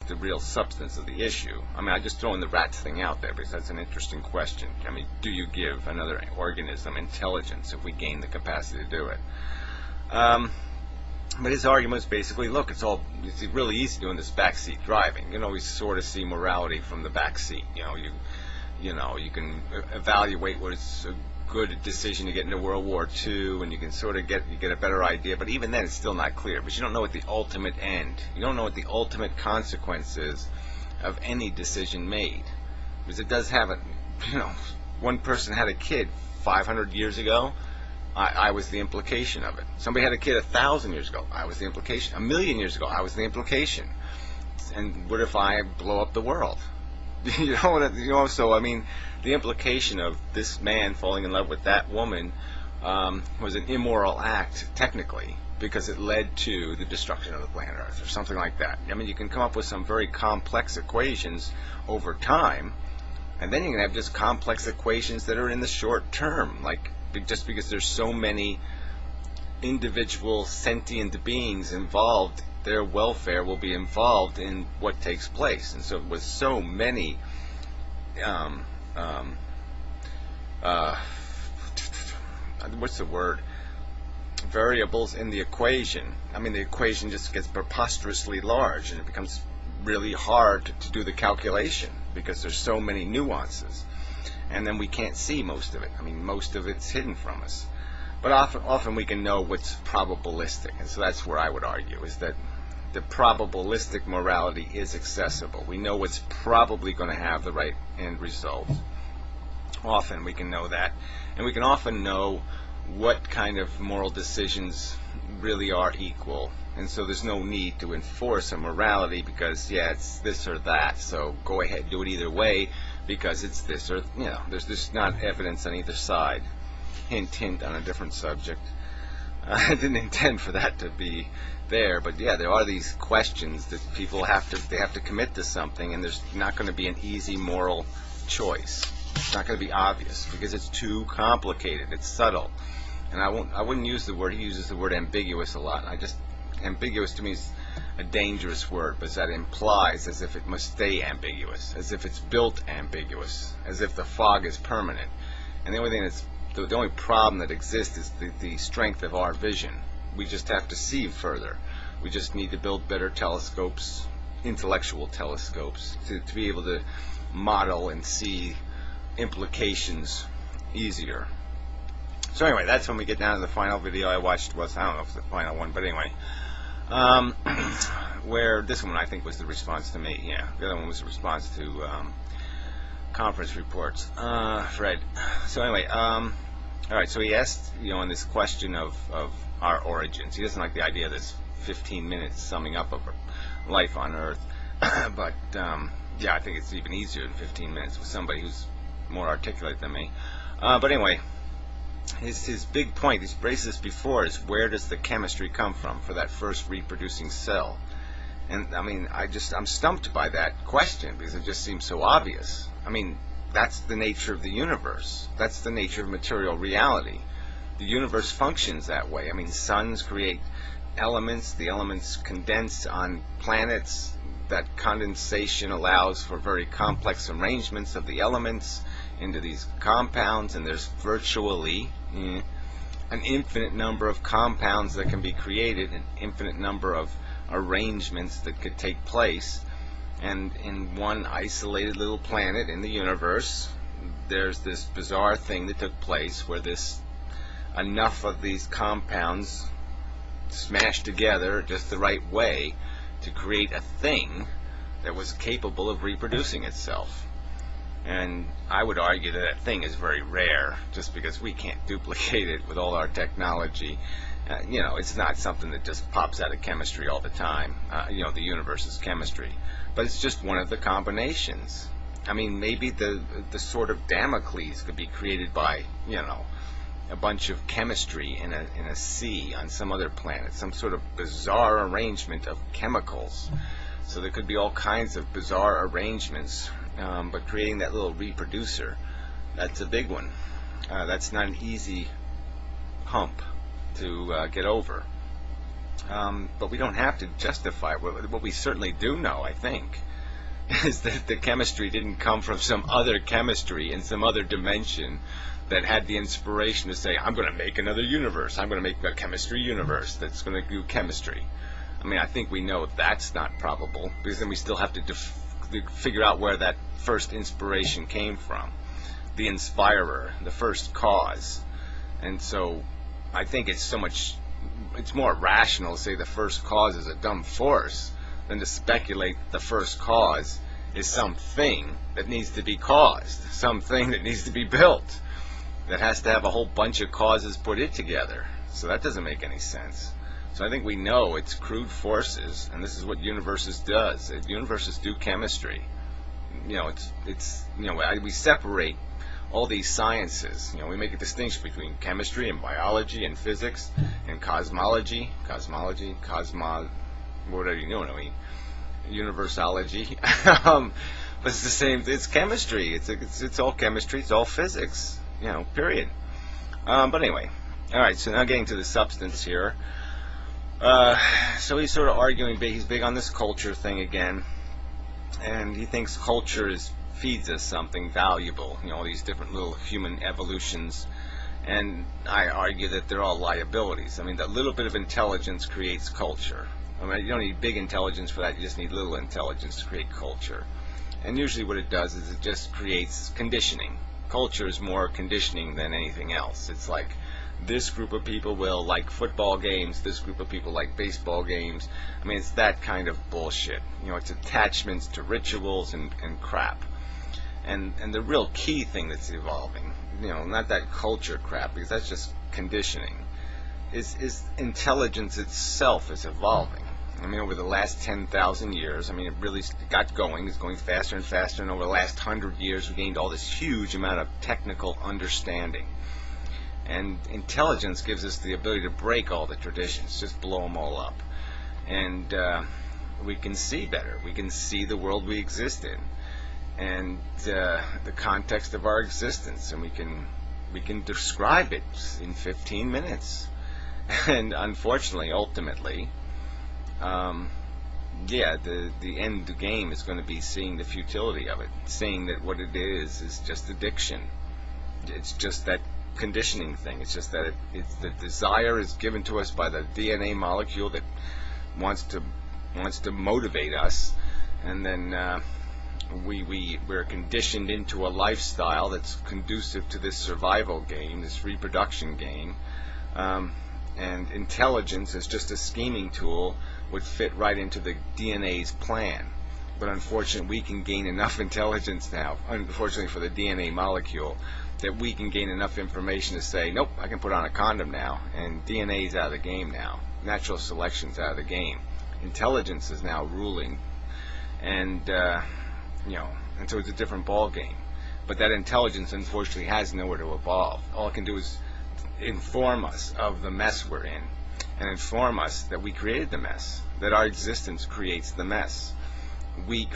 the real substance of the issue. I mean, I just throwing the rats thing out there because that's an interesting question. I mean, do you give another organism intelligence if we gain the capacity to do it? But his argument is basically, look, it's really easy doing this backseat driving. You know, we sort of see morality from the backseat. You know, you can evaluate what is a good decision to get into World War II, and you can sort of get a better idea. But even then, it's still not clear. But you don't know what the ultimate end. You don't know what the ultimate consequence is of any decision made, because it does have a. You know, one person had a kid 500 years ago. I was the implication of it. Somebody had a kid 1,000 years ago. I was the implication. 1,000,000 years ago, I was the implication. And what if I blow up the world? You know. So I mean, the implication of this man falling in love with that woman was an immoral act, technically, because it led to the destruction of the planet Earth, or something like that. I mean, you can come up with some very complex equations over time, and then you can have just complex equations that are in the short term, like. Just because there's so many individual sentient beings involved, their welfare will be involved in what takes place. And so with so many variables in the equation, I mean, the equation just gets preposterously large, and it becomes really hard to do the calculation because there's so many nuances. And then we can't see most of it. I mean, most of it's hidden from us. But often we can know what's probabilistic. And so that's where I would argue, is that the probabilistic morality is accessible. We know what's probably going to have the right end result. Often we can know that. And we can often know what kind of moral decisions really are equal. And so there's no need to enforce a morality because, yeah, it's this or that. So go ahead, do it either way, because it's this or, you know, there's not evidence on either side. Hint, hint on a different subject. I didn't intend for that to be there, but yeah, there are these questions that people have to commit to something, and there's not going to be an easy moral choice. It's not going to be obvious because it's too complicated. It's subtle, and I wouldn't use the word. He uses the word ambiguous a lot. Ambiguous to me is a dangerous word, because that implies as if it must stay ambiguous, as if it's built ambiguous, as if the fog is permanent. And the only thing the only problem that exists is the strength of our vision. We just have to see further. We just need to build better telescopes, intellectual telescopes, to be able to model and see implications easier. So anyway, that's when we get down to the final video I watched. I don't know if it's the final one, but anyway. Where this one I think was the response to me. Yeah, the other one was the response to conference reports. Fred. So anyway, all right. So he asked, on this question of our origins. He doesn't like the idea of this 15 minutes summing up of life on Earth, but yeah, I think it's even easier than 15 minutes with somebody who's more articulate than me. But anyway. His big point, he's raised this before, is where does the chemistry come from for that first reproducing cell? And I mean, I'm stumped by that question because it just seems so obvious. I mean, that's the nature of the universe. That's the nature of material reality. The universe functions that way. I mean, suns create elements. The elements condense on planets. That condensation allows for very complex arrangements of the elements into these compounds, and there's virtually an infinite number of compounds that can be created, an infinite number of arrangements that could take place. And in one isolated little planet in the universe, there's this bizarre thing that took place where enough of these compounds smashed together just the right way to create a thing that was capable of reproducing itself. And I would argue that that thing is very rare, just because we can't duplicate it with all our technology. It's not something that just pops out of chemistry all the time, the universe's chemistry. But it's just one of the combinations. I mean, maybe the sword of Damocles could be created by, a bunch of chemistry in a sea on some other planet, some sort of bizarre arrangement of chemicals. So there could be all kinds of bizarre arrangements, but creating that little reproducer, that's a big one. That's not an easy hump to get over. but we don't have to justify it. What we certainly do know, I think, is that the chemistry didn't come from some other chemistry in some other dimension that had the inspiration to say, I'm going to make another universe. I'm going to make a chemistry universe that's going to do chemistry. I mean, I think we know that's not probable, because then we still have to figure out where that first inspiration came from, the inspirer, the first cause. And so I think it's more rational to say the first cause is a dumb force than to speculate the first cause is something that needs to be caused, something that needs to be built, that has to have a whole bunch of causes put it together. So that doesn't make any sense. So I think we know it's crude forces, and this is what universes does. Universes do chemistry. We separate all these sciences. We make a distinction between chemistry and biology and physics and cosmology, whatever you know. I mean, universology. But it's the same. It's chemistry. It's all chemistry. It's all physics. Period. But anyway, all right. So now getting to the substance here. So he's sort of arguing. He's big on this culture thing again, and he thinks culture feeds us something valuable. All these different little human evolutions, and I argue that they're all liabilities. I mean, that little bit of intelligence creates culture. I mean, you don't need big intelligence for that. You just need little intelligence to create culture. And usually what it does is it just creates conditioning. Culture is more conditioning than anything else. It's like this group of people will like football games, this group of people like baseball games. I mean, it's that kind of bullshit. It's attachments to rituals and crap. And the real key thing that's evolving, not that culture crap, because that's just conditioning, is intelligence itself is evolving. I mean, over the last 10,000 years, I mean, it really got going. It's going faster and faster, and over the last 100 years, we gained all this huge amount of technical understanding. And intelligence gives us the ability to break all the traditions, just blow them all up. And we can see better. We can see the world we exist in, and the context of our existence, and we can describe it in 15 minutes. And unfortunately, ultimately, the end game is going to be seeing the futility of it, seeing that what it is just addiction. It's just that conditioning thing. It's just that the desire is given to us by the DNA molecule that wants to motivate us, and then we're conditioned into a lifestyle that's conducive to this survival game, this reproduction game. And intelligence is just a scheming tool, would fit right into the DNA's plan. But unfortunately, we can gain enough intelligence now, unfortunately for the DNA molecule, that we can gain enough information to say, nope, I can put on a condom now, and DNA's out of the game now. Natural selection's out of the game. Intelligence is now ruling, and and so it's a different ball game. But that intelligence, unfortunately, has nowhere to evolve. All it can do is inform us of the mess we're in, and inform us that we created the mess, that our existence creates the mess. We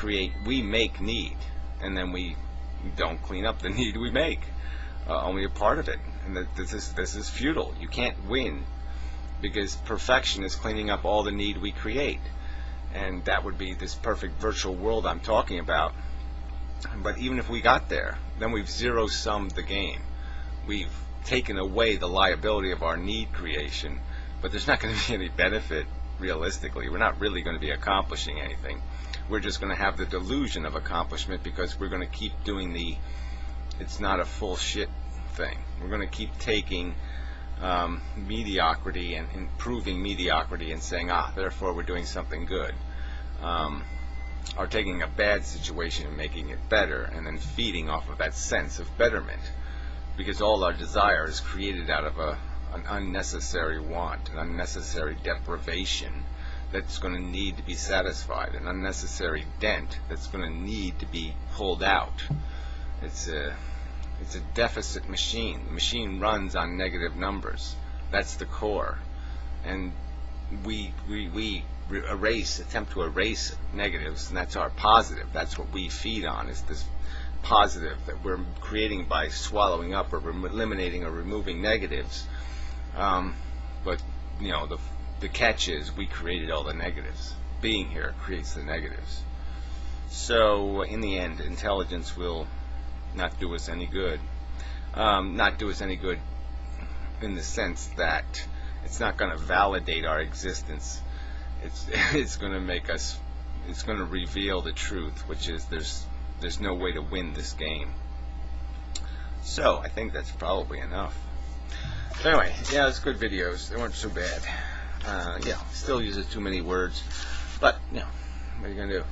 make need, and then we don't clean up the need we make, only a part of it. And that this is futile. You can't win, because perfection is cleaning up all the need we create, and that would be this perfect virtual world I'm talking about. But even if we got there, then we've zero-summed the game. We've taken away the liability of our need creation, but there's not going to be any benefit, realistically. We're not really going to be accomplishing anything. We're just going to have the delusion of accomplishment, because we're going to keep doing it's not a full shit thing. We're going to keep taking mediocrity and improving mediocrity and saying, therefore we're doing something good. Or taking a bad situation and making it better, and then feeding off of that sense of betterment. Because all our desire is created out of an unnecessary want, an unnecessary deprivation that's going to need to be satisfied, an unnecessary dent that's going to need to be pulled out. It's a deficit machine. The machine runs on negative numbers. That's the core. And we attempt to erase negatives, and that's our positive. That's what we feed on, is this positive that we're creating by swallowing up or eliminating or removing negatives. But the the catch is we created all the negatives. Being here creates the negatives. So in the end, intelligence will not do us any good. Not do us any good in the sense that it's not going to validate our existence. It's going to make us. It's going to reveal the truth, which is there's no way to win this game. So I think that's probably enough. So anyway, yeah, it's good videos. They weren't so bad. Yeah, still uses too many words, but you know, what are you gonna do?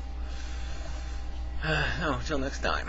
No, until next time.